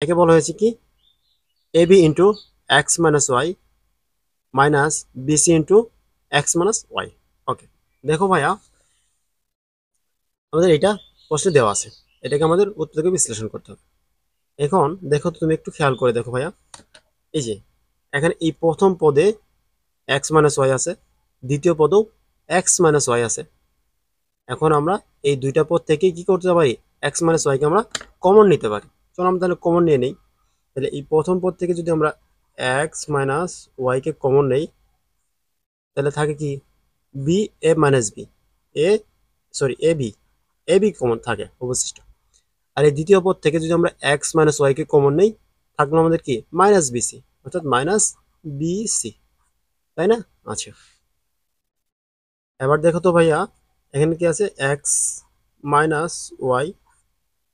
একে বলা হয়েছে কি AB into x minus y minus BC into x minus y. Okay, দেখো ভাইয়া, আমাদের এটা প্রশ্নে দেওয়া আছে, এটাকে আমাদের উত্তরকে বিশ্লেষণ করতে হবে। এখন দেখো তো, তুমি একটু খেয়াল করে দেখো ভাইয়া, এই যে এখানে এই প্রথম পদে এক্স মাইনাস ওয়াই আছে, দ্বিতীয় পদেও এক্স মাইনাস ওয়াই আছে। এখন আমরা এই দুইটা পদ থেকে কি করতে পারি, এক্স মাইনাস ওয়াইকে আমরা কমন নিতে পারি। চলো আমরা তাহলে কমন নিয়ে নেই। তাহলে এই প্রথম পদ থেকে যদি আমরা এক্স মাইনাস ওয়াইকে কমন নেই, তাহলে থাকে কি B A minus B, A sorry A B, A B common থাকে অবশিষ্ট। আর এই দ্বিতীয় পদ থেকে যদি আমরা এক্স মাইনাস ওয়াইকে কমন নেই, থাকলো আমাদের কি মাইনাস বিসি, অর্থাৎ মাইনাস বিসি, তাই না? আচ্ছা, এবার দেখো তো ভাইয়া, এখানে কি আছে এক্স মাইনাস ওয়াই,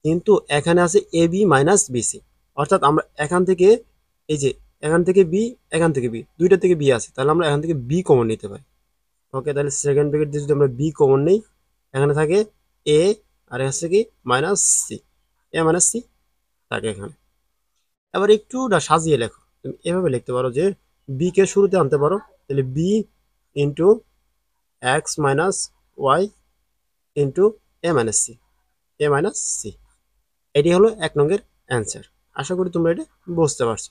কিন্তু এখানে আছে এ বি মাইনাস বিসি। অর্থাৎ আমরা এখান থেকে, এই যে এখান থেকে বি, এখান থেকে বি, দুইটা থেকে বি আছে, তাহলে আমরা এখান থেকে বি কমন নিতে পারি। ওকে, তাহলে সেকেন্ড ব্র্যাকেট দিয়ে যদি আমরা বি কমন নেই, এখানে থাকে এ, আর হচ্ছে কি minus c, a minus C থাকে এখানে। এবার একটু সাজিয়ে লেখো, তুমি এভাবে লিখতে পারো যে বি কে শুরুতে আনতে পারো, তাহলে b into x minus y into a minus c, a minus c. এটি হলো 1 নংয়ের অ্যান্সার। আশা করি তোমরা এটা বুঝতে পারছো।